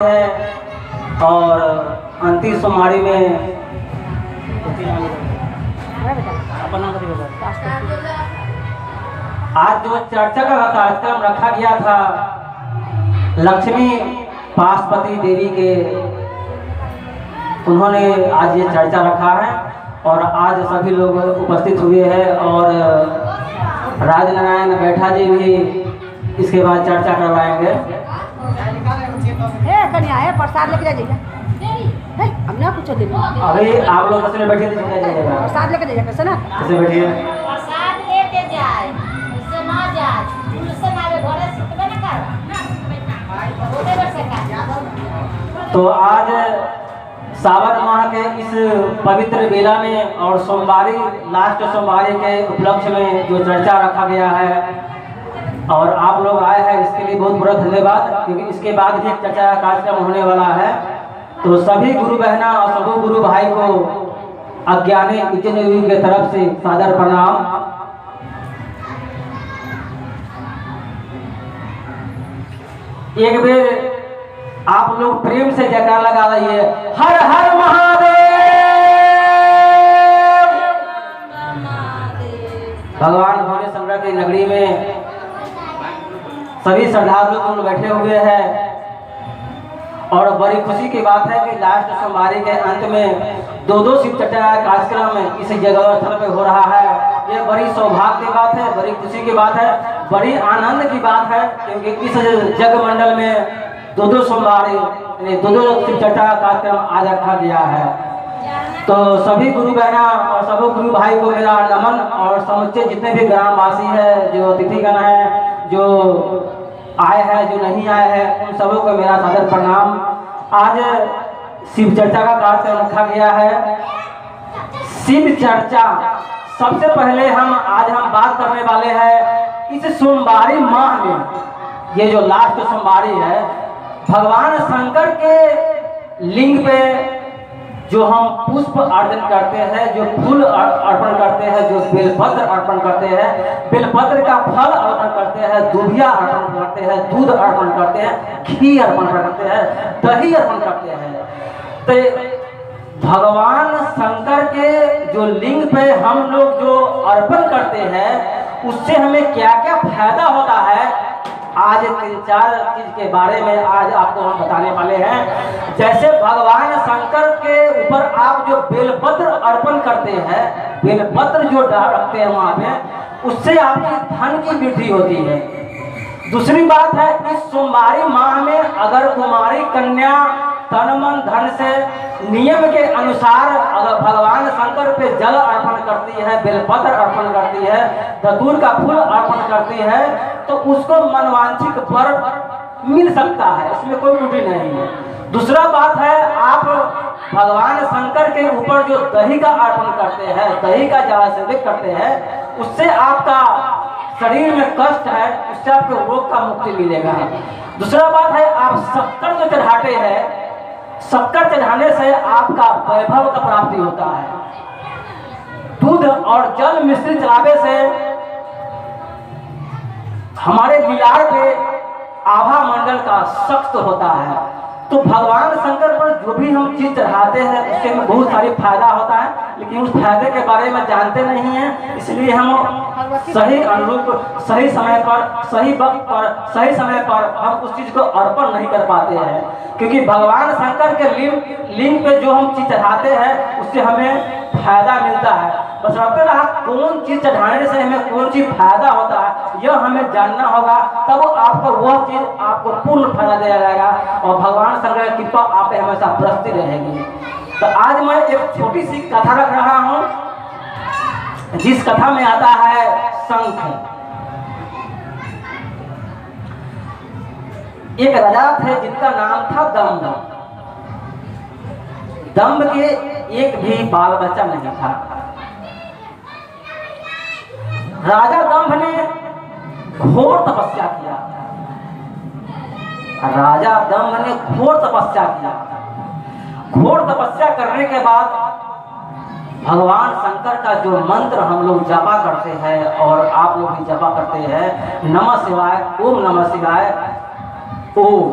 है और अंतिम सोमवारी में आज जो चर्चा का कार्यक्रम रखा गया था लक्ष्मी पाशुपति देवी के, उन्होंने आज ये चर्चा रखा है और आज सभी लोग उपस्थित हुए हैं और राजनारायण बैठा जी भी इसके बाद चर्चा करवाएंगे। प्रसाद लेके जाइएगा। हम ना कुछ देंगे। अभी आप लोग कैसे बैठिए प्रसाद लेके जाइएगा कैसे ना कैसे बैठिए प्रसाद लेके जाए इससे ना जाए इससे ना वे घरे सिखबे ना कर होते बस। तो आज सावन माह के इस पवित्र बेला में और सोमवारी लास्ट सोमवारी के उपलक्ष्य में जो चर्चा रखा गया है और आप लोग आए हैं इसके लिए बहुत बहुत धन्यवाद, क्योंकि इसके बाद भी चर्चा का कार्यक्रम होने वाला है। तो सभी गुरु बहना और सभी गुरु भाई को अज्ञानी विजय के तरफ से सादर प्रणाम। एक बेर आप लोग प्रेम से जयकार लगा रही है, हर हर महादेव। भगवान भोले शंकर की नगरी में सभी श्रद्धालु लोग बैठे हुए हैं और बड़ी खुशी की बात है कि लास्ट सोमवारी के अंत में दो शिव चर्चा कार्यक्रम इस जगह स्थल पे हो रहा है। ये बड़ी सौभाग्य की बात है, बड़ी खुशी की बात है, बड़ी आनंद की बात है, क्योंकि इस जग मंडल में दो सोमवारी यानी दो शिव चर्चा कार्यक्रम आज रखा गया है। तो सभी गुरु बहना और सभी गुरु भाई को मेरा नमन और समुचे जितने भी ग्रामवासी है, जो अतिथिगण है, जो आए हैं, जो नहीं आए हैं, उन सबों को मेरा सादर प्रणाम। आज शिव चर्चा का कार्यक्रम रखा गया है। शिव चर्चा सबसे पहले आज हम बात करने वाले हैं इस सोमवारी माह में, ये जो लास्ट सोमवारी है, भगवान शंकर के लिंग पे जो हम पुष्प अर्पण करते हैं, जो फूल अर्पण करते हैं, जो बेलपत्र अर्पण करते हैं, बेलपत्र का फल अर्पण करते हैं, दूधिया अर्पण करते हैं, दूध अर्पण करते हैं, घी अर्पण करते हैं, दही अर्पण करते हैं। तो भगवान शंकर के जो लिंग पे हम लोग जो अर्पण करते हैं उससे हमें क्या क्या फायदा होता है, आज 3-4 चीज के बारे में आज आपको हम बताने वाले हैं। जैसे भगवान शंकर के ऊपर आप जो बेलपत्र अर्पण करते हैं, बेलपत्र जो रखते हैं वहां पे, उससे आपकी धन की वृद्धि होती है। दूसरी बात है, इस सोमवारी माह में अगर कुमारी कन्या तन मन धन से नियम के अनुसार अगर भगवान शंकर पे जल अर्पण करती है, बेलपत्र अर्पण करती है, धतूर का फूल अर्पण करती है, तो उसको मनवांछित वर मिल सकता है, इसमें कोई त्रुटि नहीं है। दूसरा बात है, आप भगवान शंकर के ऊपर जो दही का अर्पण करते हैं, दही का जल सेवन करते हैं, उससे आपका शरीर में कष्ट है, उससे आपको रोग का मुक्ति मिलेगा। दूसरा बात है, आप शक्कर जो चढ़ाते हैं, शक्कर चढ़ाने से आपका वैभव का प्राप्ति होता है। दूध और जल मिश्रित चढ़ावे से हमारे लीलार पे आभा मंडल का सख्त होता है। तो भगवान शंकर पर जो भी हम चीज चढ़ाते हैं उससे हमें बहुत सारी फायदा होता है, लेकिन उस फायदे के बारे में जानते नहीं हैं, इसलिए हम सही अनुरूप सही समय पर सही वक्त पर सही समय पर हम उस चीज को अर्पण नहीं कर पाते हैं, क्योंकि भगवान शंकर के लिंग पे जो हम चीज चढ़ाते हैं उससे हमें फायदा मिलता है। बस रखते रहा कौन चीज चढ़ाने से हमें कौन चीज फायदा होता है यह हमें जानना होगा, तब आपको वह चीज आपको पूर्ण फायदा दिया जाएगा और भगवान शंकर की कृपा आप पे हमेशा बरसती रहेगी। तो आज मैं एक छोटी सी कथा रख रहा हूँ, जिस कथा में आता है शंख। एक राजा थे जिनका नाम था दम्भ। दम्भ के एक भी बाल बच्चा नहीं था। राजा दम्भ ने घोर तपस्या किया। राजा दम्भ ने घोर तपस्या किया। घोर तपस्या करने के बाद भगवान शंकर का जो मंत्र हम लोग जपा करते हैं और आप लोग भी जपा करते हैं, नमः शिवाय, ओम नमः शिवाय, ओम,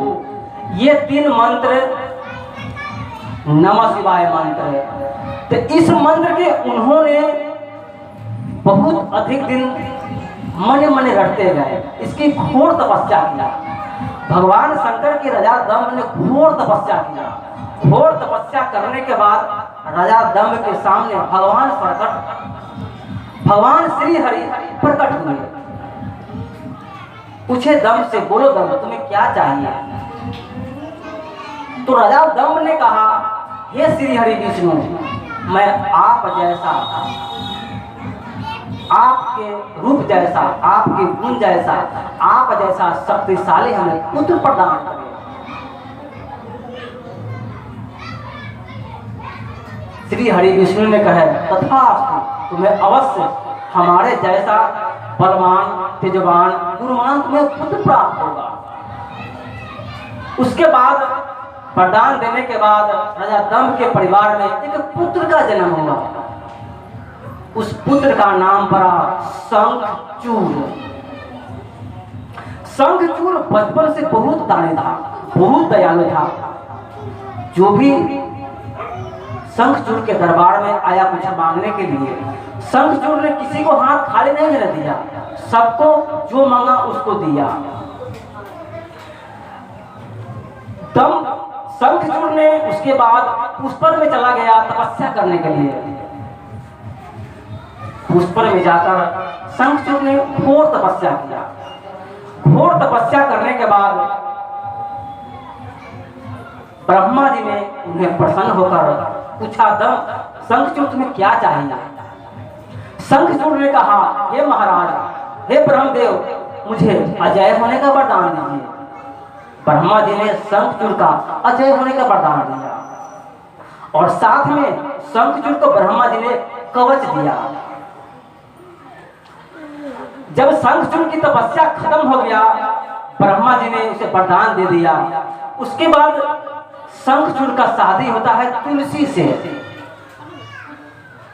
ये 3 मंत्र नमः शिवाय मंत्र है। तो इस मंत्र के उन्होंने बहुत अधिक दिन मने मने रटते गए, इसकी घोर तपस्या किया। भगवान शंकर की राजा दम्भ ने घोर तपस्या किया। घोर तपस्या करने के बाद राजा दम्भ के सामने भगवान श्री हरि प्रकट हुए। पूछे दम्भ से, बोलो दम्भ तुम्हें क्या चाहिए? तो राजा दम्भ ने कहा, हे श्री हरि विष्णु, मैं आप जैसा, आपके रूप जैसा, आपके गुण जैसा, आप जैसा शक्तिशाली हमें पुत्र प्रदान करें। श्री हरि विष्णु ने कहा, तथास्तु, तुम्हें अवश्य हमारे जैसा बलवान, तेजवान, गुणवान तुम्हें पुत्र प्राप्त होगा। उसके बाद वरदान देने के बाद राजा दम्भ के परिवार में एक पुत्र का जन्म हुआ। उस पुत्र का नाम पड़ा शंखचूर। शंखचूर बचपन से बहुत दानी था, बहुत दयालु था। जो भी शंखचूर के दरबार में आया कुछ मांगने के लिए, शंखचूर ने किसी को हाथ खाली नहीं रहने दिया, सबको जो मांगा उसको दिया। शंखचूर ने उसके बाद पुष्कर में चला गया तपस्या करने के लिए। पुष्कर में जाकर शंखचूर ने घोर तपस्या किया। घोर तपस्या करने के बाद ब्रह्मा जी ने उन्हें प्रसन्न होकर पूछा, शंखचूर तुम्हें क्या चाहिए? शंखचूर ने कहा, हे महाराज, हे ब्रह्मदेव, मुझे अजय होने का वरदान दीजिए। ब्रह्मा जी ने शंखचूर का अजय होने का वरदान दिया और साथ में शंखचूर को ब्रह्मा जी ने कवच दिया। जब शंखचूर की तपस्या खत्म हो गया, ब्रह्मा जी ने उसे वरदान दे दिया। उसके बाद शंखचूर का शादी होता है तुलसी से।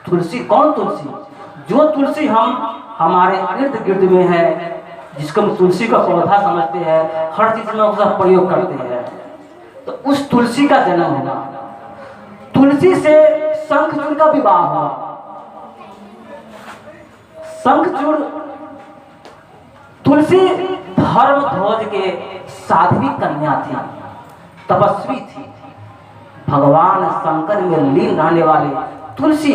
तुलसी कौन? तुलसी, जो तुलसी हम हमारे इर्द गिर्द में है, जिसको हम तुलसी का पौधा समझते हैं, हर चीज में उसका प्रयोग करते हैं, तो उस तुलसी का जन्म हुआ। तुलसी से शंखचूर का विवाह हुआ। शंखचूर तुलसी धर्म ध्वज के साध्वी कन्या थी, तपस्वी थी। भगवान शंकर में लीन रहने वाले तुलसी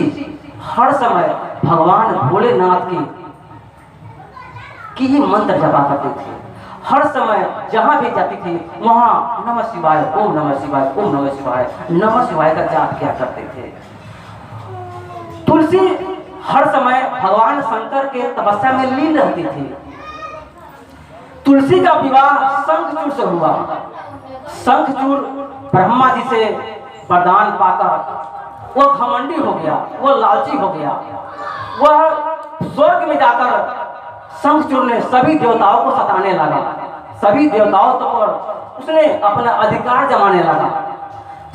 हर समय भगवान भोलेनाथ की ही मंत्र जपा करते थे। हर समय जहां भी जाती थी वहां नमः शिवाय, ओम नमः शिवाय, ओम नमः शिवाय, नमः शिवाय का जाप किया करते थे। तुलसी हर समय भगवान शंकर के तपस्या में लीन रहती थी। तुलसी का विवाह शंखचूर से हुआ। शंखचूर ब्रह्मा जी से वरदान पाकर वह घमंडी हो गया, वह लालची हो गया। वह स्वर्ग में जाकर शंखचूर ने सभी देवताओं को सताने लगा। सभी देवताओं पर उसने अपना अधिकार जमाने लगा।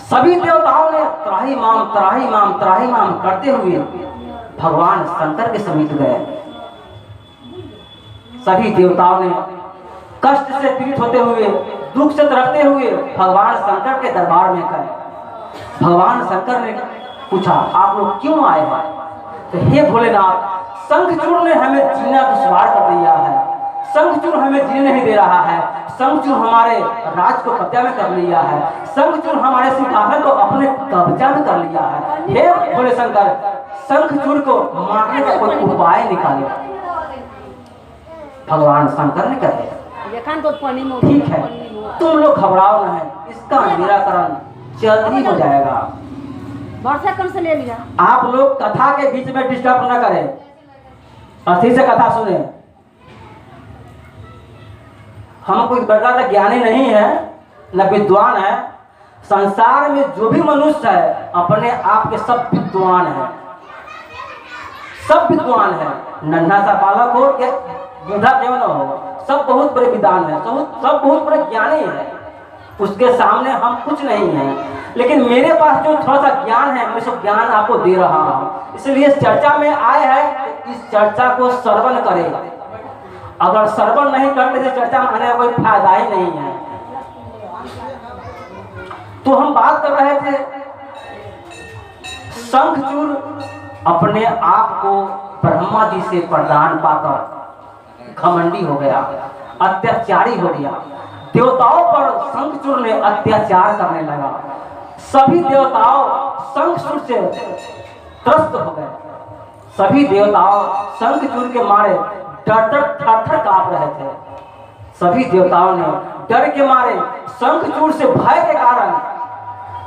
सभी देवताओं ने त्राही माम त्राही माम त्राही माम करते हुए भगवान शंकर के समीप गए। सभी देवताओं ने कष्ट से पीड़ित होते हुए, दुख से तड़पते हुए भगवान शंकर के दरबार में गए। भगवान शंकर ने पूछा, आप लोग क्यों आए हैं? तो हे भोलेनाथ, शंखचूर ने हमें जीना दुश्वार कर दिया है। शंखचूर हमें जीने नहीं दे रहा है। शंखचूर हमारे राज को कब्जा में कर लिया है। शंखचूर हमारे सिंहासन को अपने कब्जा में कर लिया है। हे भोले शंकर, शंखचूर को मारने का कोई उपाय निकाले। भगवान शंकर ने कहा, ठीक है, तुम लोग घबराओ न है, इसका निराकरण जल्द ही हो जाएगा। वर्षा कौन से ले लिया? आप लोग कथा के बीच में डिस्टर्ब न करें, अच्छी से कथा सुने। हम कोई बड़ा ज्ञानी नहीं है, न विद्वान है। संसार में जो भी मनुष्य है अपने आप के सब विद्वान है, सब विद्वान है। नन्हा सा बालक हो या बूढ़ा क्यों न हो, सब बहुत बड़े विद्वान है, सब बहुत बड़े ज्ञानी है। उसके सामने हम कुछ नहीं है। लेकिन मेरे पास जो थोड़ा सा ज्ञान है, मैं सब ज्ञान आपको दे रहा हूँ। इसलिए इस चर्चा में आए हैं, इस चर्चा को श्रवण करें। अगर श्रवण नहीं करते तो चर्चा में आने का कोई फायदा ही नहीं है। तो हम बात कर रहे थे, शंखचूड़ अपने आप को ब्रह्मा जी से वरदान पाकर घमंडी हो गया, अत्याचारी हो गया। देवताओं पर शंखचूड़ ने अत्याचार करने लगा। सभी देवताओं शंखचूड़ से त्रस्त हो गए। सभी देवताओं शंखचूड़ के मारे डर थर कांप रहे थे। सभी देवताओं ने डर के मारे शंखचूड़ से भय के कारण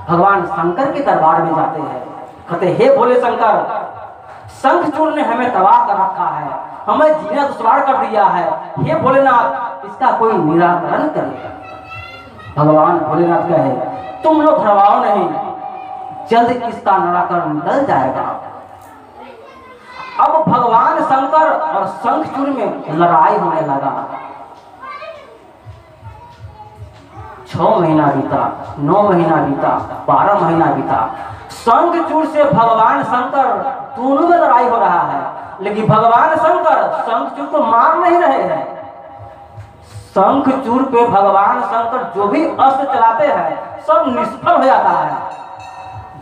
भगवान शंकर के दरबार में जाते हैं। कहते, हे भोले शंकर, शंखचूड़ ने हमें तबाह कर रखा है, हमें जीना दुश्वार कर दिया है। हे भोलेनाथ, इसका कोई निराकरण करें। भगवान भोलेनाथ कहे, तुम लोग घबराओ नहीं, जल्द इसका निराकरण निकल जाएगा। अब भगवान शंकर और शंखचूड़ में लड़ाई होने लगा। 6 महीना बीता, 9 महीना बीता, 12 महीना बीता। शंखचूड़ से भगवान शंकर दोनों में लड़ाई हो रहा है, लेकिन भगवान शंकर शंखचूड़ को मार नहीं रहे हैं। शंखचूड़ पे भगवान शंकर जो भी अस्त्र चलाते हैं सब निष्फल हो जाता है।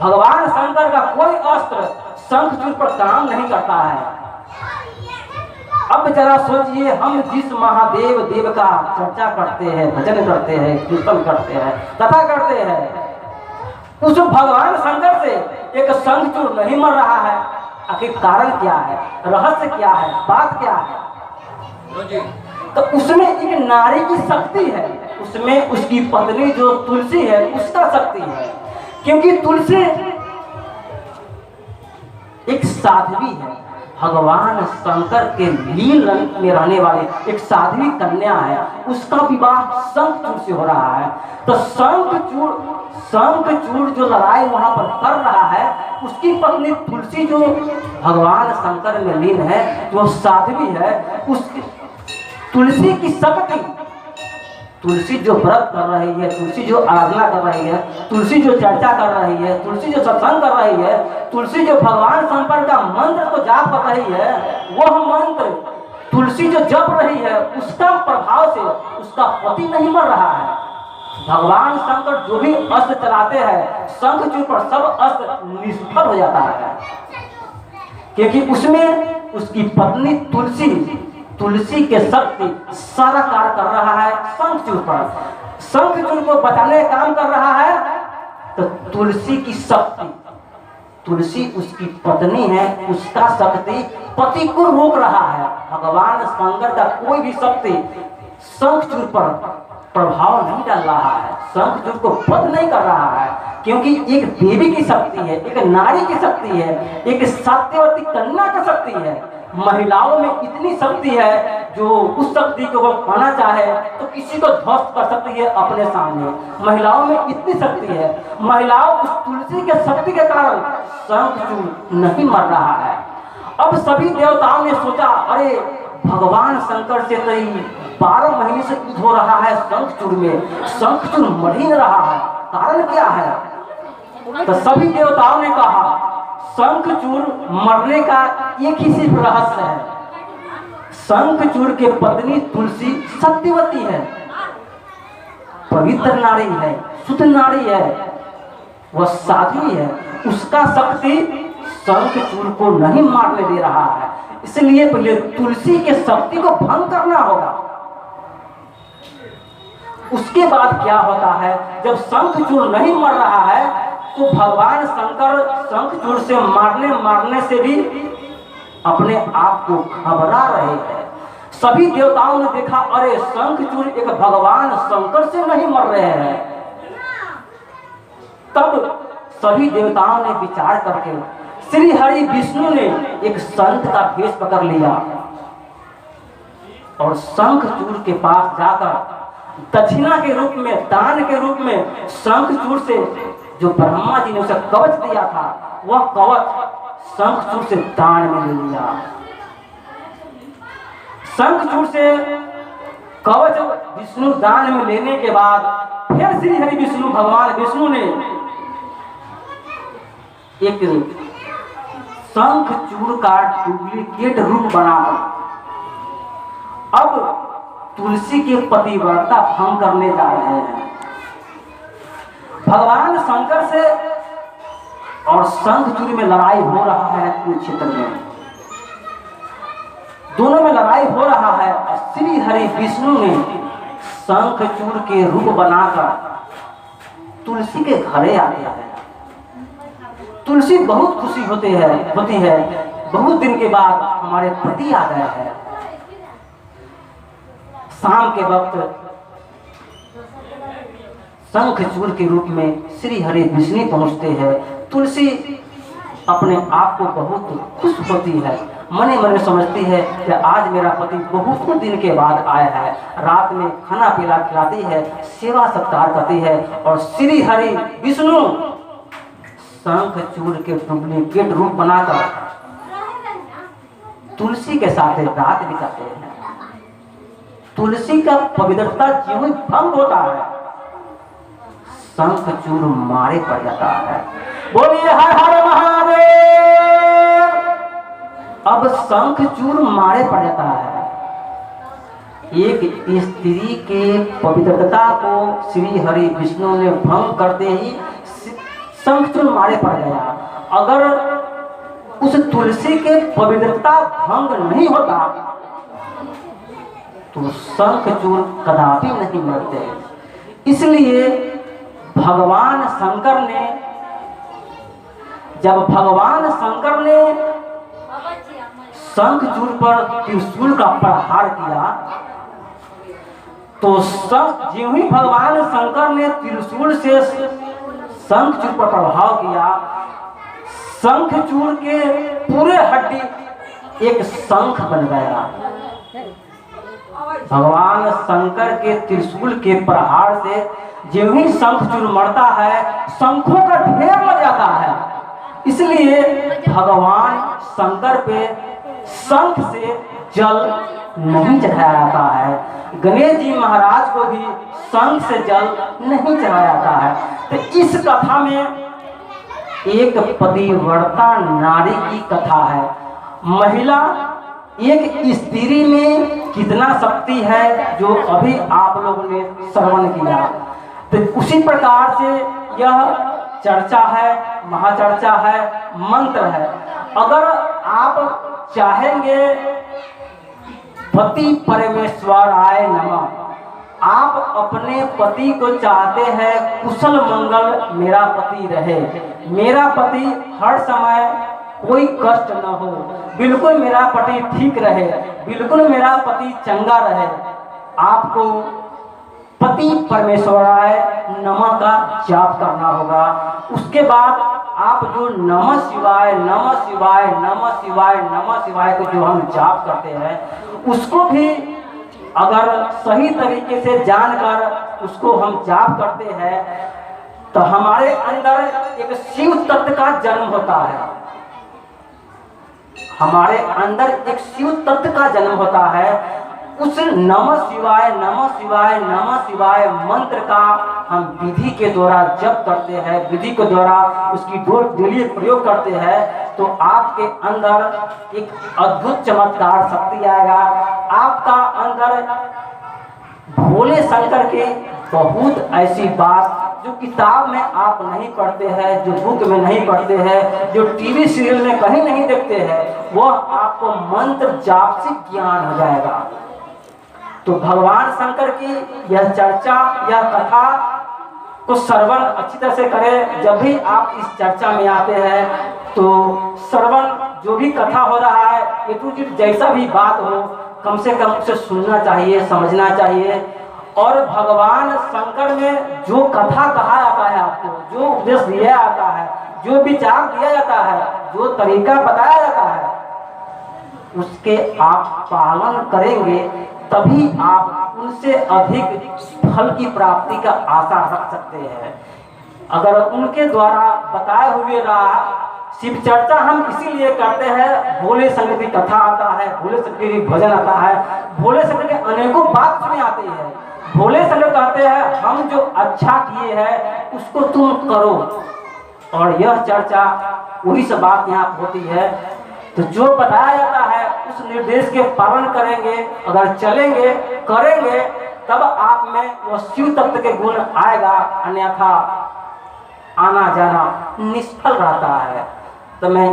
भगवान शंकर का कोई अस्त्र शंखचूड़ पर काम नहीं करता है। अब जरा सोचिए, हम जिस महादेव देव का चर्चा करते हैं, भजन करते हैं, कीर्तन करते हैं, कथा करते हैं, उस भगवान शंकर से एक शंखचूड़ नहीं मर रहा है। आखिर कारण क्या है, रहस्य क्या है, बात क्या है? तो उसमें एक नारी की शक्ति है, उसमें उसकी पत्नी जो तुलसी है उसका शक्ति है। क्योंकि तुलसी एक साध्वी है, भगवान शंकर के लील रंग में रहने वाली एक साध्वी कन्या है, उसका विवाह शंखचूड़ से हो रहा है। तो शंखचूड़ जो लड़ाई वहां पर कर रहा है, उसकी पत्नी तुलसी जो भगवान शंकर में लीन है, जो साध्वी है, उसकी तुलसी की शक्ति, तुलसी जो व्रत कर रही है, तुलसी जो आराधना कर रही है, तुलसी जो चर्चा कर रही है, तुलसी जो सत्संग कर रही है, तुलसी जो भगवान शंकर का मंत्र को जाप कर रही है, वह मंत्र तुलसी जो जप रही है, उसका प्रभाव से उसका पति नहीं मर रहा है। भगवान शंकर जो भी अस्त्र चलाते हैं, शंखचूड़ पर सब अस्त्र निष्फल हो जाता है, क्योंकि उसमें उसकी पत्नी तुलसी के शक्ति सारा कार्य कर रहा है शंखचूड़ पर। शंखचूड़ को बचाने का काम कर रहा है, तो तुलसी की शक्ति, तुलसी उसकी पत्नी है, उसका शक्ति पति को रोक रहा है। भगवान शंकर का कोई भी शक्ति शंखचूड़ पर प्रभाव नहीं डाल रहा है, शंखचूड़ को वध नहीं कर रहा है, क्योंकि एक देवी की शक्ति है, एक नारी की शक्ति है, एक सत्यवती कन्या की शक्ति है। महिलाओं में इतनी शक्ति है, जो उस शक्ति को वो पाना चाहे तो किसी को ध्वस्त कर सकती है अपने सामने। महिलाओं में इतनी शक्ति है, महिलाओं उस तुलसी के शक्ति के कारण शंखचूड़ नहीं मर रहा है। अब सभी देवताओं ने सोचा, अरे भगवान शंकर से तो 12 महीने से युद्ध हो रहा है शंखचूड़ में, शंखचूड़ मर ही नहीं रहा है, कारण क्या है? तो सभी देवताओं ने कहा, शंखचूड़ मरने का एक ही सिर्फ रहस्य है, शंखचूड़ के पत्नी तुलसी सत्यवती है, पवित्र नारी है, शुद्ध नारी है, वह साध्वी है, उसका शक्ति शंखचूड़ को नहीं मारने दे रहा है। इसलिए पहले तुलसी के शक्ति को भंग करना होगा। उसके बाद क्या होता है, जब शंखचूड़ नहीं मर रहा है, तो भगवान शंकर शंखचूड़ से मारने से भी अपने आप को घबरा रहे हैं। सभी देवताओं ने देखा, अरे शंखचूड़ एक भगवान शंकर से नहीं मर रहे हैं। तब सभी देवताओं ने विचार करके श्री हरि विष्णु ने एक संत का भेष पकड़ लिया और शंखचूड़ के पास जाकर दक्षिणा के रूप में, दान के रूप में शंखचूड़ से जो ब्रह्मा जी ने उसे कवच दिया था, वह कवच शंखचूड़ से दान में ले लिया। शंखचूड़ से कवच विष्णु दान में लेने के बाद फिर श्री हरि विष्णु भगवान विष्णु ने एक शंखचूड़ का डुप्लीकेट रूप बनाकर अब तुलसी के पतिव्रता भंग करने जा रहे हैं। भगवान शंकर से और शंखचूड़ में लड़ाई हो रहा है कुरुक्षेत्र में, दोनों में लड़ाई हो रहा है। और श्री हरि विष्णु ने शंखचूड़ के रूप बनाकर तुलसी के घरे आते हैं। तुलसी बहुत खुशी होती है, बहुत दिन के बाद हमारे पति आ गए हैं। शाम के वक्त शंखचूड़ के रूप में श्री हरि विष्णु पहुंचते हैं। तुलसी अपने आप को बहुत खुश होती है, मने मने समझती है कि आज मेरा पति बहुत दिन के बाद आया है। रात में खाना पीना खिलाती है, सेवा सत्कार करती है और श्री हरि विष्णु शंखचूड़ के डुप्लीकेट रूप बनाकर तुलसी के साथ रात बिताते हैं। तुलसी का पवित्रता ज्यों ही भंग होता है, शंखचूड़ मारे पड़ जाता है। बोलिए हर हर महादेव। अब शंखचूड़ मारे पड़ जाता है। एक स्त्री के पवित्रता को श्री हरि विष्णु ने भंग करते ही शंखचूड़ मारे पड़ गया। अगर उस तुलसी के पवित्रता भंग नहीं होता तो शंखचूड़ कदापि नहीं मरते। इसलिए भगवान शंकर ने, जब भगवान शंकर ने शंखचूड़ पर त्रिशूल का प्रहार किया तो ज्यों ही भगवान शंकर ने त्रिशूल से शंखचूड़ पर प्रभाव किया, शंखचूड़ के पूरे हड्डी एक शंख बन गया। भगवान शंकर के त्रिशूल के प्रहार से ज्यों ही शंखचूड़ मरता है, शंखों का ढेर लग जाता है। इसलिए भगवान शंकर पे शंख से जल नहीं चढ़ाया जाता है। गणेश जी महाराज को भी शंख से जल नहीं चढ़ाया जाता है। तो इस कथा में एक पतिव्रता नारी की कथा है। महिला, एक स्त्री में कितना शक्ति है जो अभी आप लोगों ने श्रवण किया। तो उसी प्रकार से यह चर्चा है, महाचर्चा है, मंत्र है। अगर आप चाहेंगे पति परमेश्वराय नमः, आप अपने पति को चाहते हैं कुशल मंगल मेरा पति रहे, मेरा पति हर समय कोई कष्ट न हो, बिल्कुल मेरा पति ठीक रहे, बिल्कुल मेरा पति चंगा रहे, आपको पति परमेश्वराय नमः का जाप करना होगा। उसके बाद आप जो नमः शिवाय नमः शिवाय नमः शिवाय नमः शिवाय को जो हम जाप करते हैं उसको भी अगर सही तरीके से जानकर उसको हम जाप करते हैं तो हमारे अंदर एक शिव तत्व का जन्म होता है। हमारे अंदर एक शिव तत्व का जन्म होता है। उस नमः शिवाय नमः शिवाय नमः शिवाय मंत्र का हम विधि के द्वारा जप करते हैं, विधि के द्वारा उसकी डेली प्रयोग करते हैं तो आपके अंदर एक अद्भुत चमत्कार शक्ति आएगा। आपका अंदर भोले शंकर के बहुत ऐसी बात जो किताब में आप नहीं पढ़ते हैं, जो बुक में नहीं पढ़ते हैं, जो टीवी सीरियल में कहीं नहीं देखते हैं, वह आपको मंत्र जाप से ज्ञान हो जाएगा। तो भगवान शंकर की यह चर्चा, यह कथा को श्रवण अच्छी तरह से करें। जब भी आप इस चर्चा में आते हैं तो श्रवण, जो भी कथा हो रहा है, ए टू जेड जैसा भी बात हो, कम से कम उसे सुनना चाहिए, समझना चाहिए। और भगवान शंकर में जो कथा कहा जाता है, आपको जो उपदेश दिया जाता है, जो विचार दिया जाता है, जो तरीका बताया जाता है, उसके आप पालन करेंगे तभी आप उनसे अधिक फल की प्राप्ति का आशा रख सकते हैं। अगर उनके द्वारा बताए हुए रहा, शिव चर्चा हम इसीलिए करते हैं, भोले शंकर की कथा आता है, भोले शंकर की भजन आता है, भोले शंकर के अनेकों बात सुने आती है। भोले शंकर कहते हैं हम जो अच्छा किए हैं उसको तुम करो, और यह चर्चा वही सब बात यहाँ होती है। तो जो बताया जाता है उस निर्देश के पालन करेंगे, अगर चलेंगे, करेंगे, तब आप में वो शिव तत्व के गुण आएगा। अन्यथा आना जाना निष्फल रहता है। तो मैं